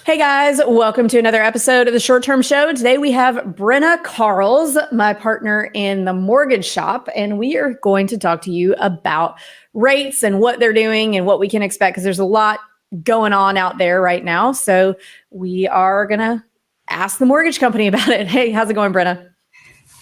Hey guys, welcome to another episode of the Short Term Show. Today we have Brenna Carls, my partner in the mortgage shop, and we are going to talk to you about rates and what they're doing and what we can expect because there's a lot going on out there right now. So we are going to ask the mortgage company about it. Hey, how's it going, Brenna?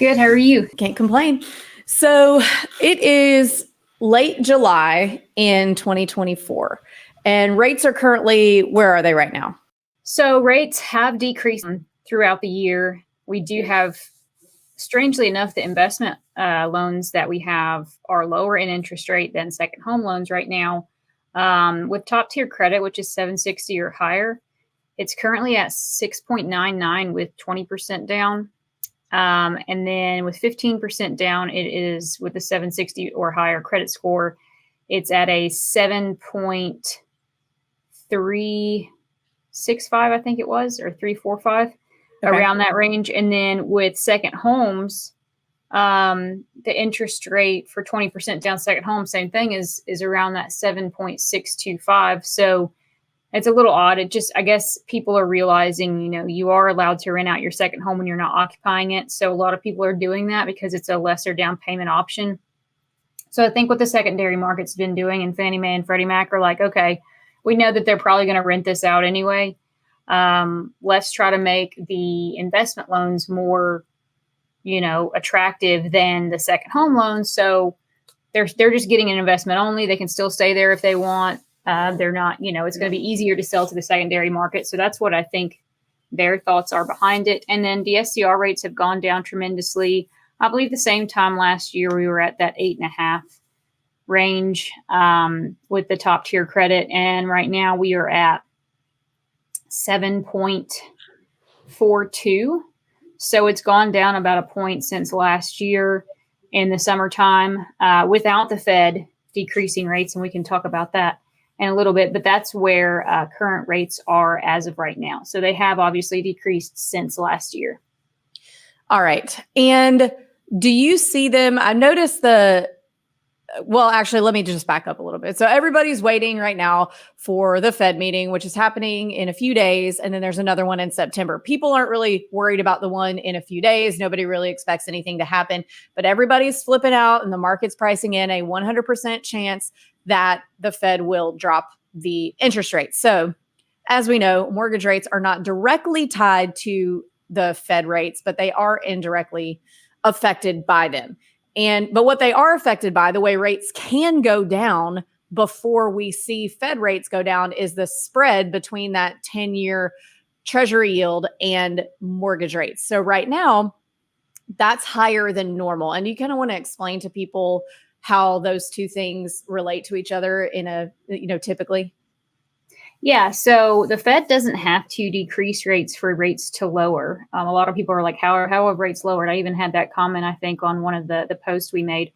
Good. How are you? Can't complain. So it is late July in 2024, and rates are currently, where are they right now? So rates have decreased throughout the year. We do have, strangely enough, the investment loans that we have are lower in interest rate than second home loans right now. With top tier credit, which is 760 or higher, it's currently at 6.99 with 20% down. And then with 15% down, it is with the 760 or higher credit score, it's at a 7.365, I think it was, or 345, around that range. And then with second homes, the interest rate for 20% down second home, same thing, is around that 7.625. So it's a little odd. It just, I guess people are realizing, you are allowed to rent out your second home when you're not occupying it. So a lot of people are doing that because it's a lesser down payment option. So I think what the secondary market's been doing, and Fannie Mae and Freddie Mac are like, okay, we know that they're probably going to rent this out anyway. Let's try to make the investment loans more, attractive than the second home loans. So they're just getting an investment only. They can still stay there if they want. They're not, it's going to be easier to sell to the secondary market. So that's what I think their thoughts are behind it. And then DSCR rates have gone down tremendously. I believe the same time last year, we were at that 8.5 range with the top tier credit. And right now we are at 7.42. So it's gone down about a point since last year in the summertime without the Fed decreasing rates. And we can talk about that in a little bit, but that's where current rates are as of right now. So they have obviously decreased since last year. All right. And do you see them? I noticed actually, let me just back up a little bit. So everybody's waiting right now for the Fed meeting, which is happening in a few days. And then there's another one in September. People aren't really worried about the one in a few days. Nobody really expects anything to happen, but everybody's flipping out and the market's pricing in a 100% chance that the Fed will drop the interest rate. So as we know, mortgage rates are not directly tied to the Fed rates, but they are indirectly affected by them. But what they are affected by, the way rates can go down before we see Fed rates go down, is the spread between that 10-year Treasury yield and mortgage rates. So right now, that's higher than normal. And you kind of want to explain to people how those two things relate to each other typically. Yeah, so the Fed doesn't have to decrease rates for rates to lower. A lot of people are like, how have rates lowered? I even had that comment, I think, on one of the posts we made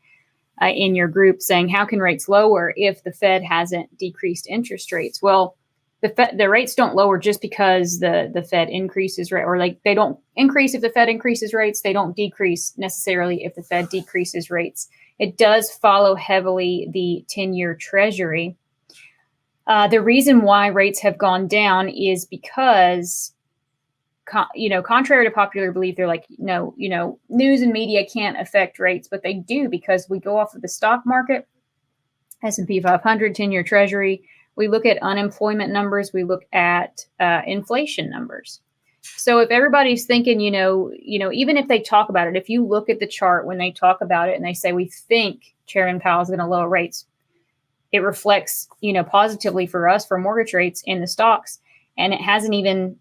in your group saying, how can rates lower if the Fed hasn't decreased interest rates? Well, the rates don't lower just because the Fed increases rate, or like they don't increase if the Fed increases rates. They don't decrease necessarily if the Fed decreases rates. It does follow heavily the 10-year Treasury. The reason why rates have gone down is because, contrary to popular belief, they're like, no, news and media can't affect rates, but they do because we go off of the stock market, S&P 500, 10-year Treasury. We look at unemployment numbers. We look at inflation numbers. So if everybody's thinking, even if they talk about it, if you look at the chart when they talk about it and they say, we think Chairman Powell is going to lower rates, it reflects, positively for us for mortgage rates in the stocks, and it hasn't even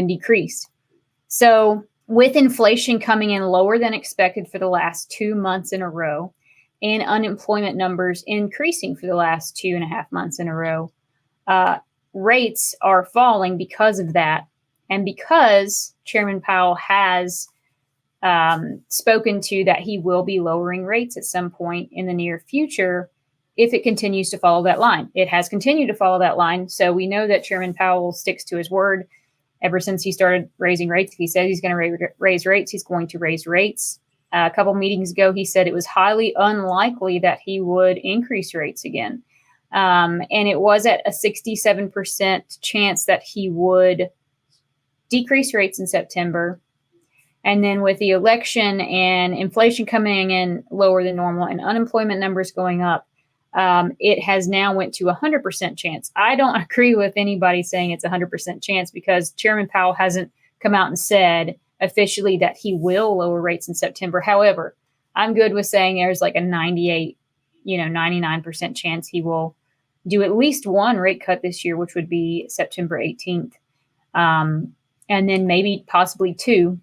decreased. So with inflation coming in lower than expected for the last 2 months in a row, and unemployment numbers increasing for the last 2.5 months in a row, rates are falling because of that, and because Chairman Powell has spoken to that he will be lowering rates at some point in the near future. If it continues to follow that line. It has continued to follow that line. So we know that Chairman Powell sticks to his word. Ever since he started raising rates, he said he's going to raise rates. He's going to raise rates. A couple meetings ago, he said it was highly unlikely that he would increase rates again. And it was at a 67% chance that he would decrease rates in September. And then with the election and inflation coming in lower than normal and unemployment numbers going up, it has now went to 100% chance. I don't agree with anybody saying it's 100% chance because Chairman Powell hasn't come out and said officially that he will lower rates in September. However, I'm good with saying there's like a 99% chance he will do at least one rate cut this year, which would be September 18th. And then maybe possibly two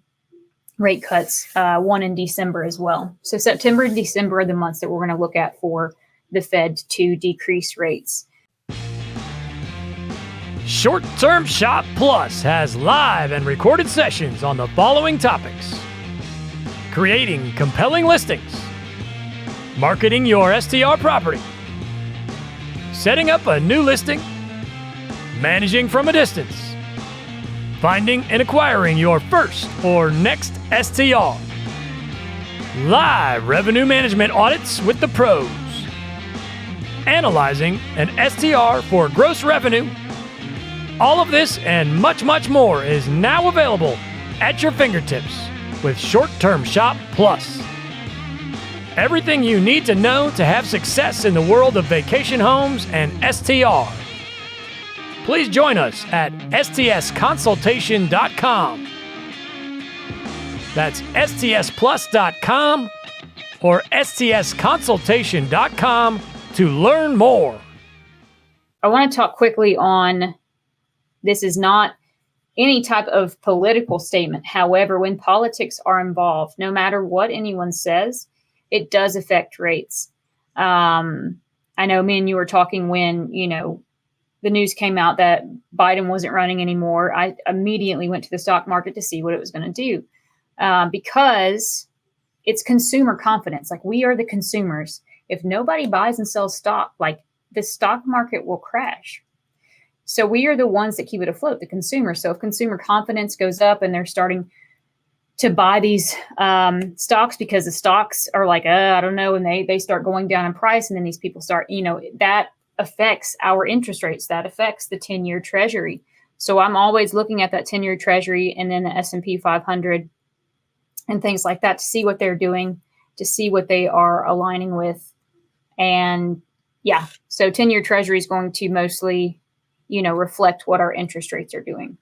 rate cuts, one in December as well. So September and December are the months that we're going to look at for the Fed to decrease rates. Short-Term Shop Plus has live and recorded sessions on the following topics: creating compelling listings, marketing your STR property, setting up a new listing, managing from a distance, finding and acquiring your first or next STR, live revenue management audits with the pros, analyzing an STR for gross revenue. All of this and much, much more is now available at your fingertips with Short-Term Shop Plus. Everything you need to know to have success in the world of vacation homes and STR. Please join us at stsconsultation.com. That's stsplus.com or stsconsultation.com to learn more. I want to talk quickly on this is not any type of political statement. However, when politics are involved, no matter what anyone says, it does affect rates. I know me and you were talking when, the news came out that Biden wasn't running anymore. I immediately went to the stock market to see what it was going to do because it's consumer confidence. Like, we are the consumers. If nobody buys and sells stock, like, the stock market will crash. So we are the ones that keep it afloat, the consumer. So if consumer confidence goes up and they're starting to buy these stocks because the stocks are like, I don't know, and they start going down in price, and then these people start, that affects our interest rates. That affects the 10-year Treasury. So I'm always looking at that 10-year Treasury and then the S&P 500 and things like that to see what they're doing, to see what they are aligning with. And yeah, so 10-year Treasury is going to mostly reflect what our interest rates are doing.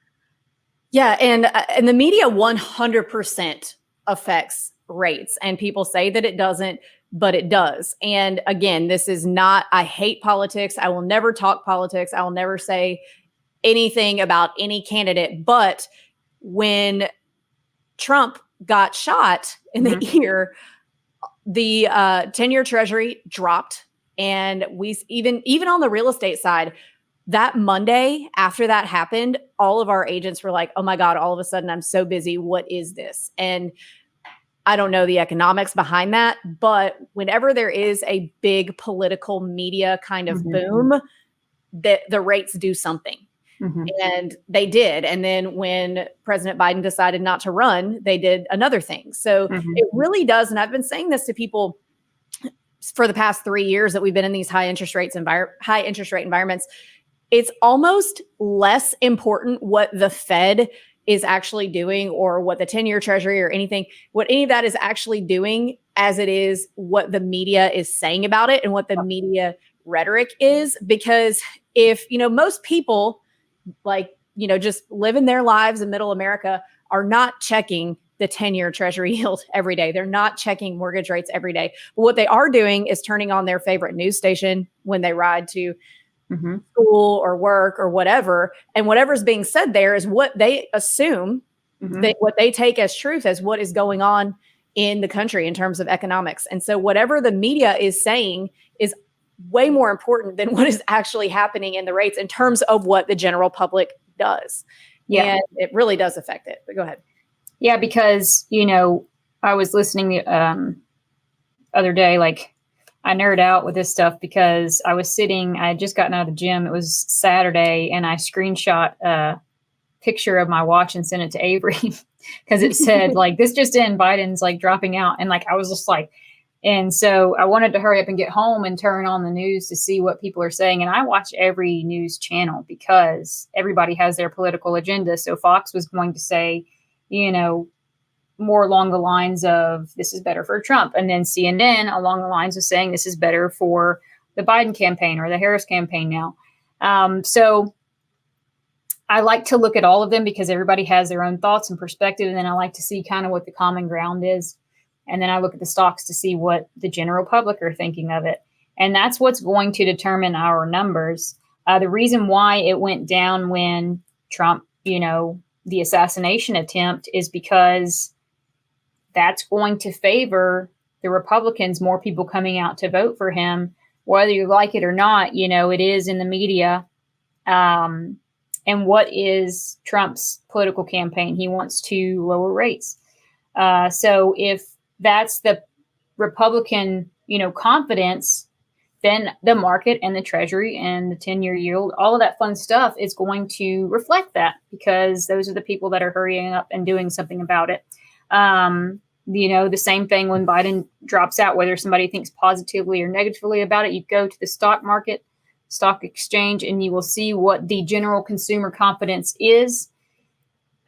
Yeah, and the media 100% affects rates, and people say that it doesn't, but it does. And again, this is not, I hate politics. I will never talk politics. I will never say anything about any candidate. But when Trump got shot in the ear, the 10-year Treasury dropped, and we even on the real estate side, that Monday after that happened, all of our agents were like, oh my God, all of a sudden I'm so busy. What is this? And I don't know the economics behind that, but whenever there is a big political media kind of boom, the rates do something. And they did. And then when President Biden decided not to run, they did another thing. So it really does. And I've been saying this to people for the past 3 years that we've been in these high interest rate environments. It's almost less important what the Fed is actually doing or what the 10-year Treasury or what any of that is actually doing, as it is what the media is saying about it and what the media rhetoric is. Because if, most people just living their lives in middle America are not checking the 10-year Treasury yield every day. They're not checking mortgage rates every day. But what they are doing is turning on their favorite news station when they ride to school or work or whatever. And whatever's being said there is what they assume, what they take as truth as what is going on in the country in terms of economics. And so whatever the media is saying is way more important than what is actually happening in the rates in terms of what the general public does. Yeah. And it really does affect it. But go ahead. Yeah, because, I was listening the other day, I nerd out with this stuff because I had just gotten out of the gym. It was Saturday, and I screenshot a picture of my watch and sent it to Avery because it said, this just in, Biden's dropping out. And I was just And so I wanted to hurry up and get home and turn on the news to see what people are saying. And I watch every news channel because everybody has their political agenda. So Fox was going to say, more along the lines of this is better for Trump. And then CNN along the lines of saying this is better for the Biden campaign or the Harris campaign now. So I like to look at all of them because everybody has their own thoughts and perspective. And then I like to see kind of what the common ground is. And then I look at the stocks to see what the general public are thinking of it. And that's what's going to determine our numbers. The reason why it went down when Trump, the assassination attempt is because that's going to favor the Republicans, more people coming out to vote for him, whether you like it or not. It is in the media. And what is Trump's political campaign? He wants to lower rates. So if that's the Republican, confidence, then the market and the Treasury and the 10-year yield, all of that fun stuff is going to reflect that because those are the people that are hurrying up and doing something about it. The same thing when Biden drops out, whether somebody thinks positively or negatively about it, you go to the stock market, stock exchange, and you will see what the general consumer confidence is.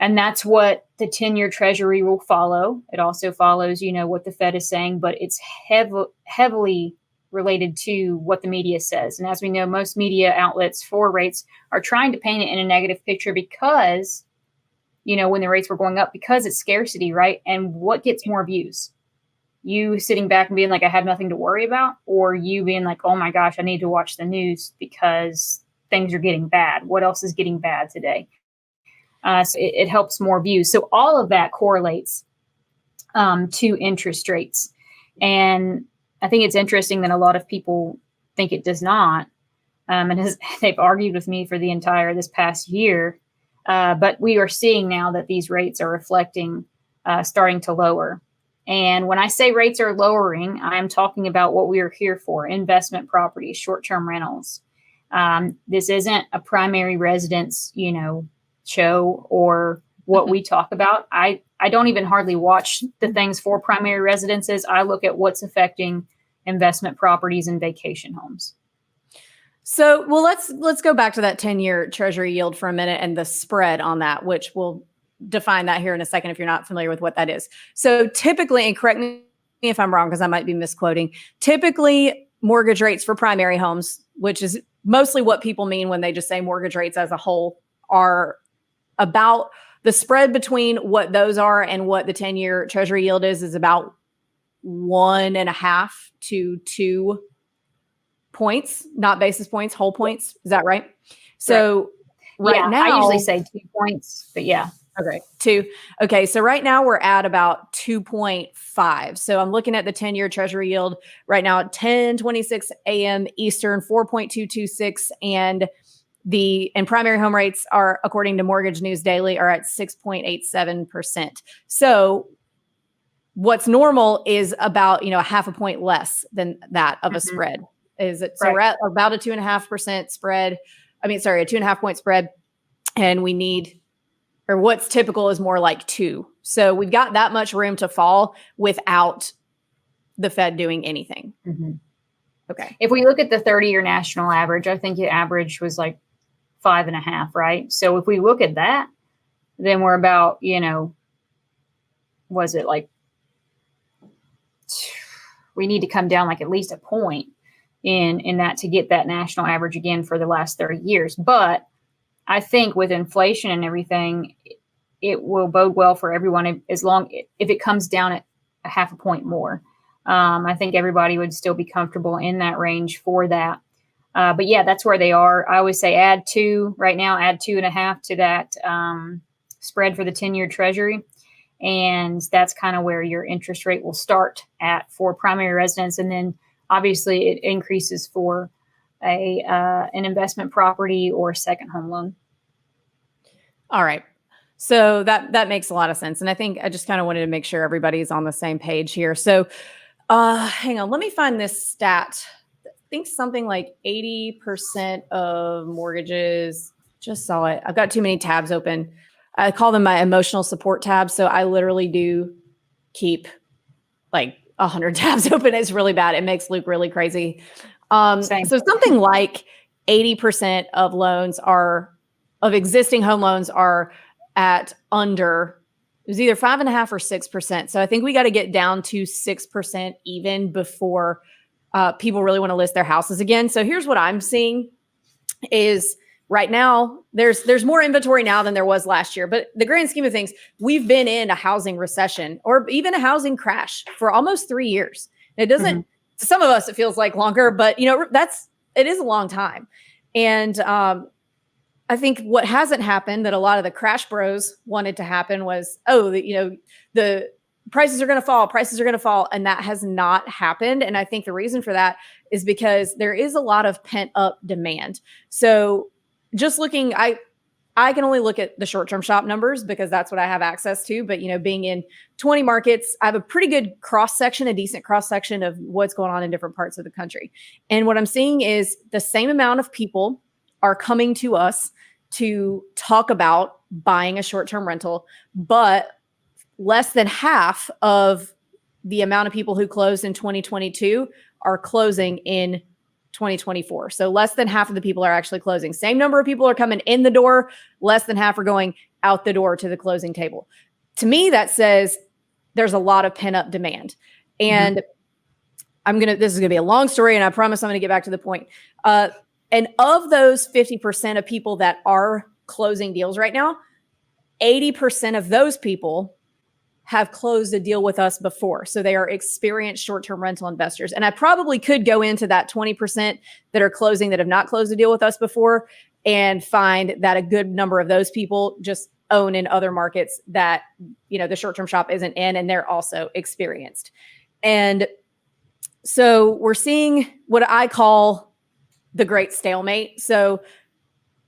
And that's what the 10-year Treasury will follow. It also follows, what the Fed is saying, but it's heavily related to what the media says. And as we know, most media outlets for rates are trying to paint it in a negative picture because, when the rates were going up, because it's scarcity, right? And what gets more views? You sitting back and being like, I have nothing to worry about, or you being like, oh my gosh, I need to watch the news because things are getting bad. What else is getting bad today? So it helps more views. So all of that correlates to interest rates. And I think it's interesting that a lot of people think it does not. And they've argued with me for this past year. But we are seeing now that these rates are reflecting, starting to lower. And when I say rates are lowering, I'm talking about what we are here for: investment properties, short-term rentals. This isn't a primary residence, show or what we talk about. I don't even hardly watch the things for primary residences. I look at what's affecting investment properties and vacation homes. So, well, let's go back to that 10-year Treasury yield for a minute and the spread on that, which we'll define that here in a second if you're not familiar with what that is. So typically, and correct me if I'm wrong because I might be misquoting, typically mortgage rates for primary homes, which is mostly what people mean when they just say mortgage rates as a whole, are about the spread between what those are and what the 10-year Treasury yield is about 1.5 to 2 points, not basis points, whole points. Is that right? So right now, I usually say 2 points, but yeah. Okay. 2. Okay. So right now we're at about 2.5. So I'm looking at the 10-year Treasury yield right now at 10:26 a.m. Eastern, 4.226. And primary home rates are, according to Mortgage News Daily, are at 6.87%. So what's normal is about, a half a point less than that of a spread. Is it? So we're at about a 2.5% spread. A 2.5 point spread. And we need, or what's typical is more like 2. So we've got that much room to fall without the Fed doing anything. Mm-hmm. Okay. If we look at the 30-year national average, I think the average was like 5.5, right? So if we look at that, then we're about, was it like, we need to come down like at least a point in that to get that national average again for the last 30 years. But I think with inflation and everything, it will bode well for everyone if it comes down at a half a point more. I think everybody would still be comfortable in that range for that. But yeah, that's where they are. I always say add 2 right now, add 2.5 to that spread for the 10-year Treasury. And that's kind of where your interest rate will start at for primary residence. And then obviously it increases for an investment property or a second home loan. All right. So that makes a lot of sense. And I think I just kind of wanted to make sure everybody's on the same page here. So hang on, let me find this stat. I think something like 80% of mortgages, just saw it. I've got too many tabs open. I call them my emotional support tabs. So I literally do keep like 100 tabs open. It's really bad. It makes Luke really crazy. Same. So something like 80% of existing home loans are at under, it was either 5.5% or 6%. So I think we got to get down to 6% even before people really want to list their houses again. So here's what I'm seeing is right now, there's more inventory now than there was last year. But the grand scheme of things, we've been in a housing recession or even a housing crash for almost 3 years. It doesn't, to some of us, it feels like longer, but it is a long time. And I think what hasn't happened that a lot of the crash bros wanted to happen was, the prices are going to fall. And that has not happened. And I think the reason for that is because there is a lot of pent up demand. So just looking, I can only look at the short-term shop numbers because that's what I have access to. But, being in 20 markets, I have a pretty good a decent cross-section of what's going on in different parts of the country. And what I'm seeing is the same amount of people are coming to us to talk about buying a short-term rental, but less than half of the amount of people who closed in 2022 are closing in 2024. So less than half of the people are actually closing. Same number of people are coming in the door, less than half are going out the door to the closing table. To me, that says there's a lot of pent-up demand. And this is going to be a long story, and I promise I'm going to get back to the point. And of those 50% of people that are closing deals right now, 80% of those people have closed a deal with us before. So they are experienced short-term rental investors. And I probably could go into that 20% that are closing that have not closed a deal with us before and find that a good number of those people just own in other markets that, the short-term shop isn't in, and they're also experienced. And so we're seeing what I call the great stalemate. So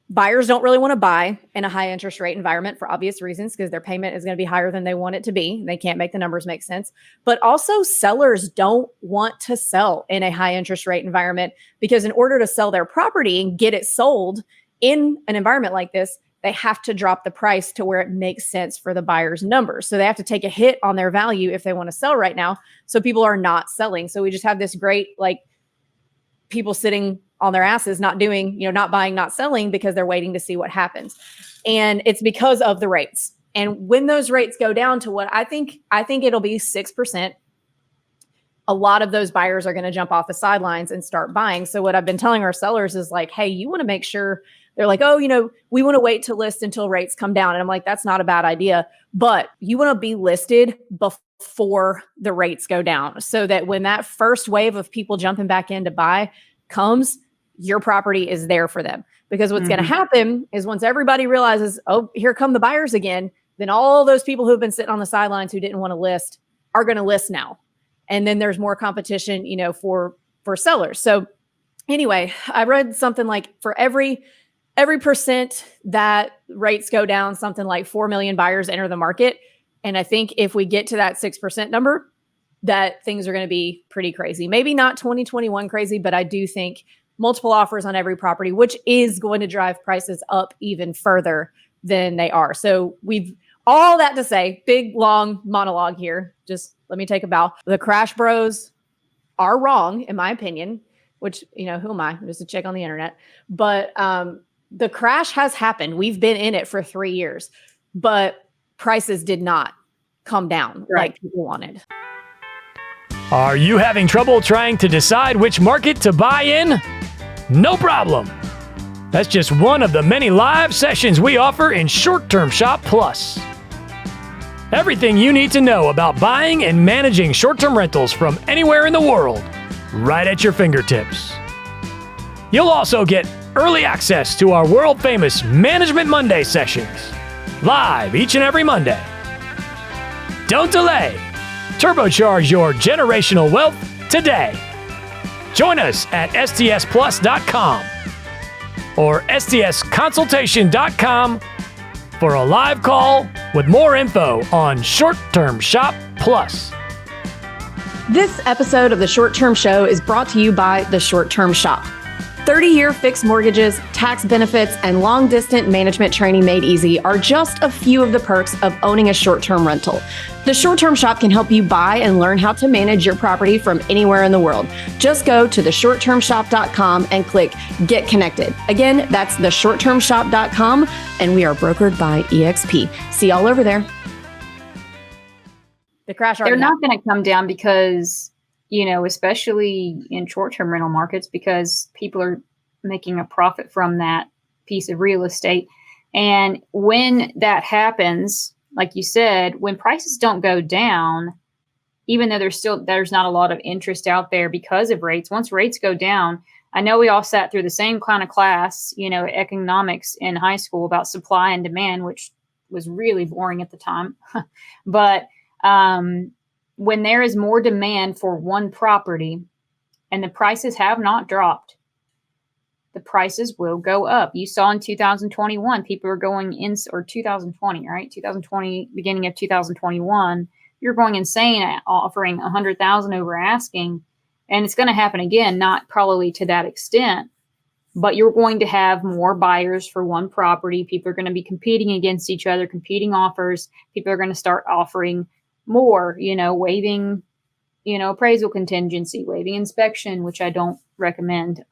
buyers don't really want to buy in a high interest rate environment for obvious reasons, because their payment is going to be higher than they want it to be. They can't make the numbers make sense. But also sellers don't want to sell in a high interest rate environment, because in order to sell their property and get it sold in an environment like this, they have to drop the price to where it makes sense for the buyer's numbers. So they have to take a hit on their value if they want to sell right now. So people are not selling. So we just have this great, people sitting on their asses, not doing, not buying, not selling, because they're waiting to see what happens. And it's because of the rates. And when those rates go down to what I think it'll be 6%, a lot of those buyers are going to jump off the sidelines and start buying. So what I've been telling our sellers is hey, you want to make sure. They're like, oh, we want to wait to list until rates come down. And I'm like, that's not a bad idea, but you want to be listed before the rates go down, so that when that first wave of people jumping back in to buy comes, your property is there for them. Because what's going to happen is once everybody realizes, oh, here come the buyers again, then all those people who've been sitting on the sidelines who didn't want to list are going to list now. And then there's more competition, for sellers. So anyway, I read something like for every percent that rates go down, something like 4 million buyers enter the market. And I think if we get to that 6% number, that things are going to be pretty crazy. Maybe not 2021 crazy, but I do think multiple offers on every property, which is going to drive prices up even further than they are. So we've all that to say, big, long monologue here. Just let me take a bow. The crash bros are wrong, in my opinion, which, who am I? I'm just a chick on the internet. But the crash has happened. We've been in it for 3 years, but prices did not come down like people wanted. Are you having trouble trying to decide which market to buy in? No problem. That's just one of the many live sessions we offer in Short-Term Shop Plus. Everything you need to know about buying and managing short-term rentals from anywhere in the world, right at your fingertips. You'll also get early access to our world-famous Management Monday sessions, live each and every Monday. Don't delay. Turbocharge your generational wealth today. Join us at stsplus.com or stsconsultation.com for a live call with more info on Short-Term Shop Plus. This episode of the Short Term Show is brought to you by the Short Term Shop. 30-year fixed mortgages, tax benefits, and long-distance management training made easy are just a few of the perks of owning a short-term rental. The Short-Term Shop can help you buy and learn how to manage your property from anywhere in the world. Just go to theshorttermshop.com and click Get Connected. Again, that's theshorttermshop.com, and we are brokered by eXp. See y'all over there. The crash. They're not going to come down because, especially in short-term rental markets, because people are making a profit from that piece of real estate. And when that happens, like you said, when prices don't go down, even though there's not a lot of interest out there because of rates, once rates go down, I know we all sat through the same kind of class, economics in high school about supply and demand, which was really boring at the time. But when there is more demand for one property and the prices have not dropped, the prices will go up. You saw in 2021, people are going in, or 2020, right? 2020, beginning of 2021, you're going insane at offering 100,000 over asking. And it's going to happen again, not probably to that extent, but you're going to have more buyers for one property. People are going to be competing against each other, competing offers. People are going to start offering more, waiving, appraisal contingency, waiving inspection, which I don't recommend,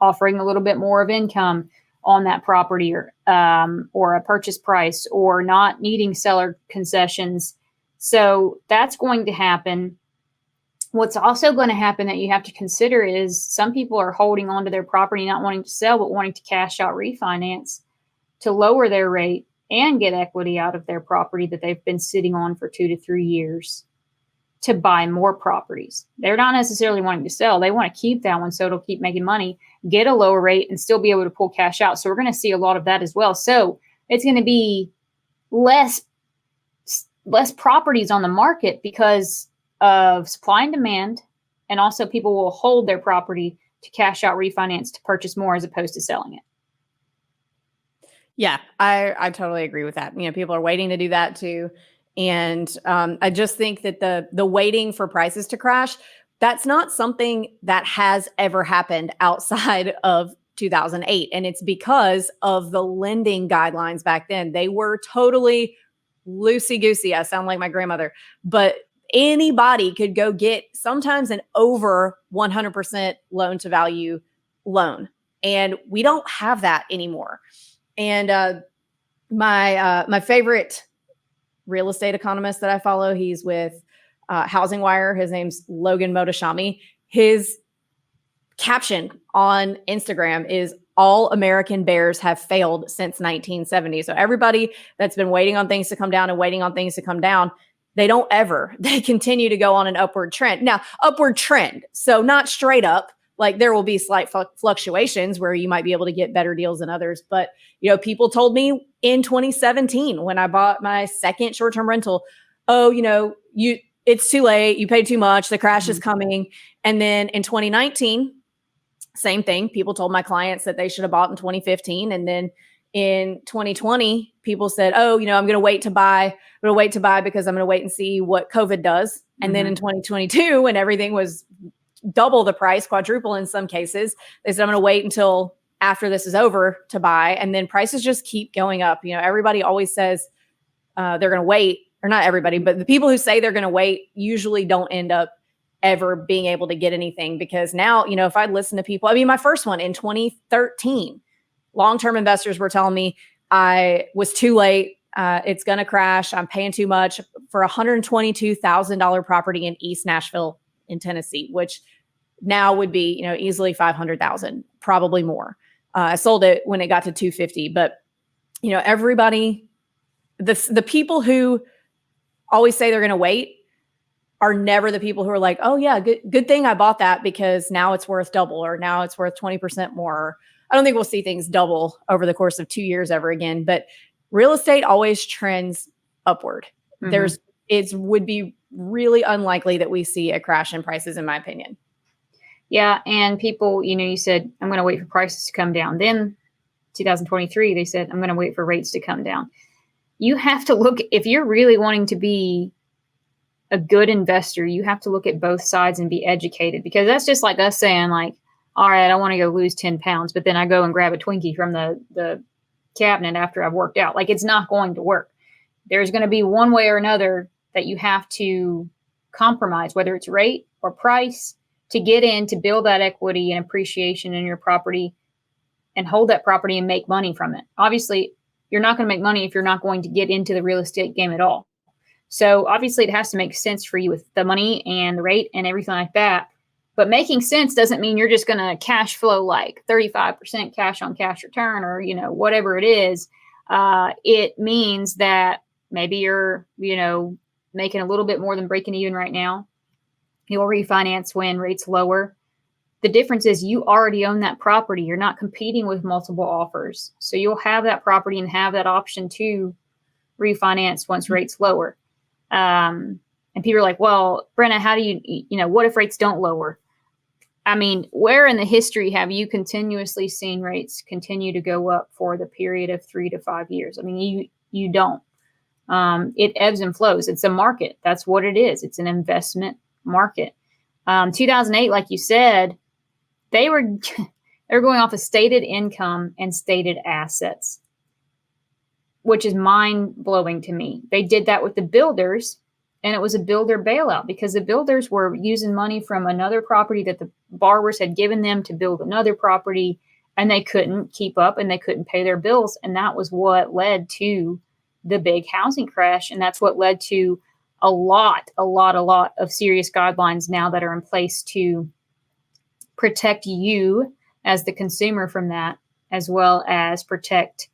offering a little bit more of income on that property or a purchase price, or not needing seller concessions. So that's going to happen. What's also going to happen that you have to consider is some people are holding on to their property, not wanting to sell, but wanting to cash out refinance to lower their rate and get equity out of their property that they've been sitting on for 2 to 3 years to buy more properties. They're not necessarily wanting to sell. They want to keep that one so it'll keep making money, get a lower rate, and still be able to pull cash out. So we're going to see a lot of that as well. So it's going to be less properties on the market because of supply and demand, and also people will hold their property to cash out refinance to purchase more as opposed to selling it. Yeah, I totally agree with that. People are waiting to do that too. And I just think that the waiting for prices to crash, that's not something that has ever happened outside of 2008. And it's because of the lending guidelines back then. They were totally loosey-goosey. I sound like my grandmother, but anybody could go get sometimes an over 100% loan to value loan. And we don't have that anymore. And my favorite real estate economist that I follow, he's with Housing Wire. His name's Logan Motoshami. His caption on Instagram is "All American bears have failed since 1970." So everybody that's been waiting on things to come down and waiting on things to come down, they continue to go on an upward trend. Now, upward trend, so not straight up. Like there will be slight fluctuations where you might be able to get better deals than others. But, people told me in 2017 when I bought my second short-term rental, it's too late. You paid too much. The crash is coming. And then in 2019, same thing. People told my clients that they should have bought in 2015. And then in 2020, people said, I'm going to wait to buy. I'm going to wait to buy because I'm going to wait and see what COVID does. And then in 2022, when everything was double the price, quadruple in some cases, they said, I'm going to wait until after this is over to buy. And then prices just keep going up. Everybody always says they're going to wait, or not everybody, but the people who say they're going to wait usually don't end up ever being able to get anything, because now, if I listen to people, my first one in 2013, long-term investors were telling me I was too late. It's going to crash. I'm paying too much for a $122,000 property in East Nashville in Tennessee, which now would be, easily 500,000, probably more. I sold it when it got to 250, but everybody, the people who always say they're going to wait are never the people who are like, oh yeah, good thing I bought that because now it's worth double, or now it's worth 20% more. I don't think we'll see things double over the course of 2 years ever again, but real estate always trends upward. Mm-hmm. It would be really unlikely that we see a crash in prices, in my opinion. Yeah. And people, you said, I'm going to wait for prices to come down. Then 2023, they said, I'm going to wait for rates to come down. You have to look, if you're really wanting to be a good investor, you have to look at both sides and be educated, because that's just like us saying, like, all right, I want to go lose 10 pounds, but then I go and grab a Twinkie from the cabinet after I've worked out. Like, it's not going to work. There's going to be one way or another that you have to compromise, whether it's rate or price, to get in, to build that equity and appreciation in your property and hold that property and make money from it. Obviously, you're not going to make money if you're not going to get into the real estate game at all. So obviously it has to make sense for you with the money and the rate and everything like that. But making sense doesn't mean you're just going to cash flow like 35% cash on cash return or, whatever it is. It means that maybe you're, making a little bit more than breaking even right now. You'll refinance when rates lower. The difference is you already own that property. You're not competing with multiple offers. So you'll have that property and have that option to refinance once rates lower. And people are like, well, Brenna, how do you what if rates don't lower? I mean, where in the history have you continuously seen rates continue to go up for the period of 3 to 5 years? I mean, you don't. It ebbs and flows. It's a market. That's what it is. It's an investment market. 2008, like you said, they were going off of stated income and stated assets, which is mind blowing to me. They did that with the builders. And it was a builder bailout because the builders were using money from another property that the borrowers had given them to build another property, and they couldn't keep up and they couldn't pay their bills. And that was what led to the big housing crash. And that's what led to a lot of serious guidelines now that are in place to protect you as the consumer from that, as well as protect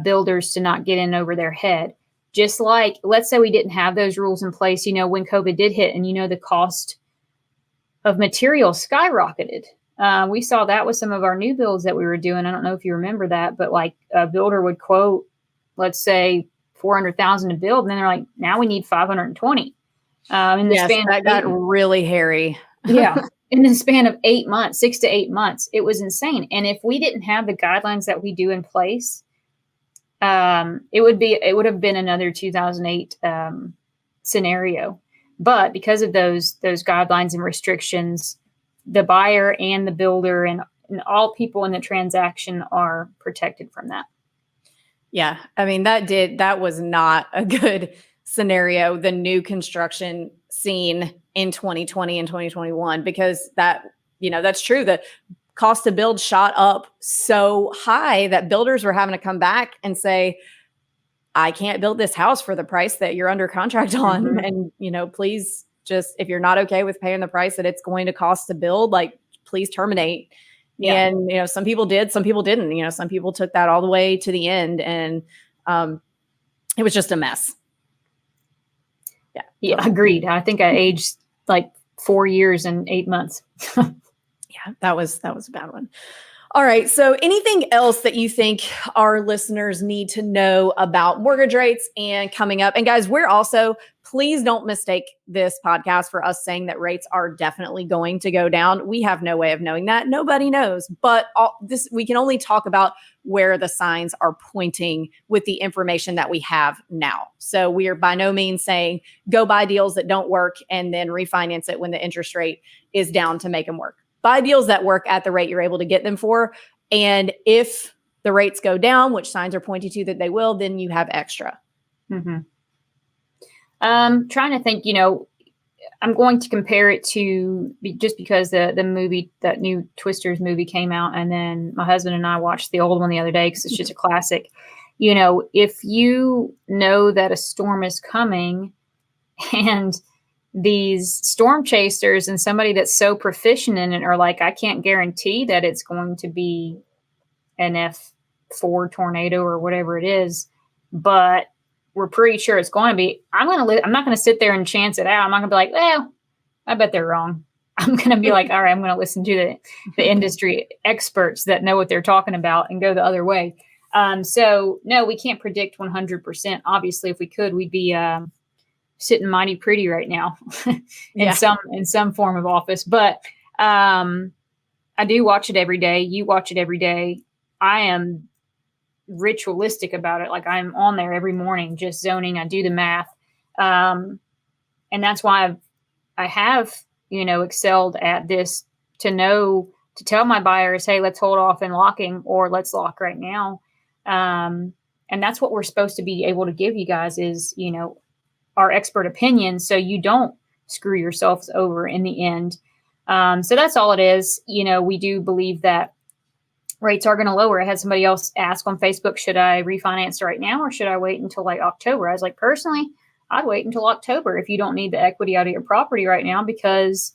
builders to not get in over their head. Just like, let's say we didn't have those rules in place, when COVID did hit and, the cost of materials skyrocketed. We saw that with some of our new builds that we were doing. I don't know if you remember that, but like a builder would quote, let's say $400,000 to build. And then they're like, now we need 520. That got really hairy. Yeah. In the span of 8 months, 6 to 8 months, it was insane. And if we didn't have the guidelines that we do in place, it would have been another 2008 scenario. But because of those guidelines and restrictions, the buyer and the builder and all people in the transaction are protected from that. Yeah. I mean, that was not a good scenario, the new construction scene in 2020 and 2021, because that's true. The cost to build shot up so high that builders were having to come back and say, I can't build this house for the price that you're under contract on. Mm-hmm. And, please just, if you're not okay with paying the price that it's going to cost to build, like, please terminate. Yeah. And, some people did, some people didn't, some people took that all the way to the end, and it was just a mess. Yeah. Yeah. Agreed. I think I aged like 4 years and 8 months. Yeah, that was a bad one. All right. So anything else that you think our listeners need to know about mortgage rates and coming up? And guys, please don't mistake this podcast for us saying that rates are definitely going to go down. We have no way of knowing that. Nobody knows. But we can only talk about where the signs are pointing with the information that we have now. So we are by no means saying go buy deals that don't work and then refinance it when the interest rate is down to make them work. Buy deals that work at the rate you're able to get them for. And if the rates go down, which signs are pointing to that they will, then you have extra. Mm-hmm. Trying to think, I'm going to compare it to just because the movie, that new Twisters movie came out, and then my husband and I watched the old one the other day because it's just a classic. If you know that a storm is coming and these storm chasers and somebody that's so proficient in it are like, I can't guarantee that it's going to be an F4 tornado or whatever it is, but we're pretty sure it's going to be. I'm not going to sit there and chance it out. I'm not going to be like, well, I bet they're wrong. I'm going to be like, all right, I'm going to listen to the industry experts that know what they're talking about and go the other way. So no, we can't predict 100%. Obviously, if we could, we'd be sitting mighty pretty right now in some form of office. But I do watch it every day. You watch it every day. I am ritualistic about it. Like, I'm on there every morning, just zoning. I do the math. And that's why I have, excelled at this, to know to tell my buyers, hey, let's hold off in locking, or let's lock right now. And that's what we're supposed to be able to give you guys is, our expert opinion, so you don't screw yourselves over in the end. So that's all it is. We do believe that rates are going to lower. I had somebody else ask on Facebook, should I refinance right now or should I wait until like October? I was like, personally, I'd wait until October if you don't need the equity out of your property right now, because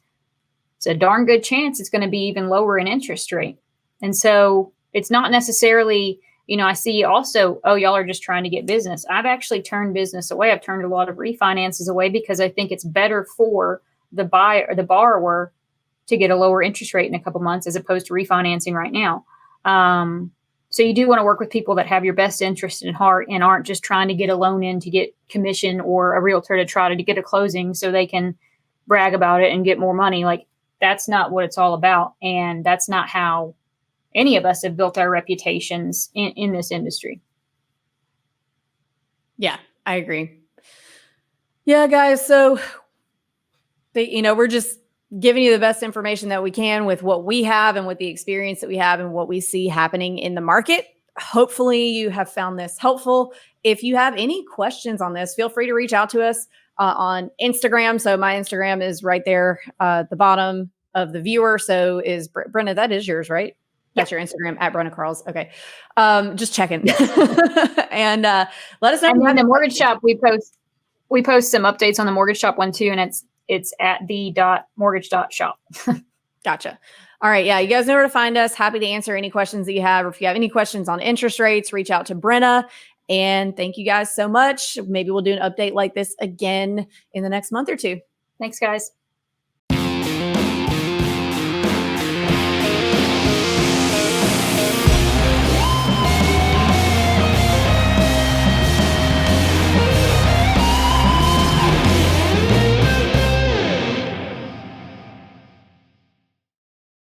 it's a darn good chance it's going to be even lower in interest rate. And so it's not necessarily, I see also, oh, y'all are just trying to get business. I've actually turned business away. I've turned a lot of refinances away because I think it's better for the buyer or the borrower to get a lower interest rate in a couple months as opposed to refinancing right now. So you do want to work with people that have your best interest in heart and aren't just trying to get a loan in to get commission or a realtor to try to get a closing so they can brag about it and get more money. Like, that's not what it's all about. And that's not how any of us have built our reputations in this industry. Yeah, I agree. Yeah, guys. So, we're just giving you the best information that we can with what we have and with the experience that we have and what we see happening in the market. Hopefully you have found this helpful. If you have any questions on this, feel free to reach out to us on Instagram. So my Instagram is right there at the bottom of the viewer. So is Brenna, that is yours, right? That's your Instagram at Brenna Carls. Okay. Just checking. And let us know. And then the mortgage shop, we post some updates on the mortgage shop one too. And it's at the.mortgage.shop. Gotcha. All right. Yeah. You guys know where to find us. Happy to answer any questions that you have. Or if you have any questions on interest rates, reach out to Brenna. And thank you guys so much. Maybe we'll do an update like this again in the next month or two. Thanks, guys.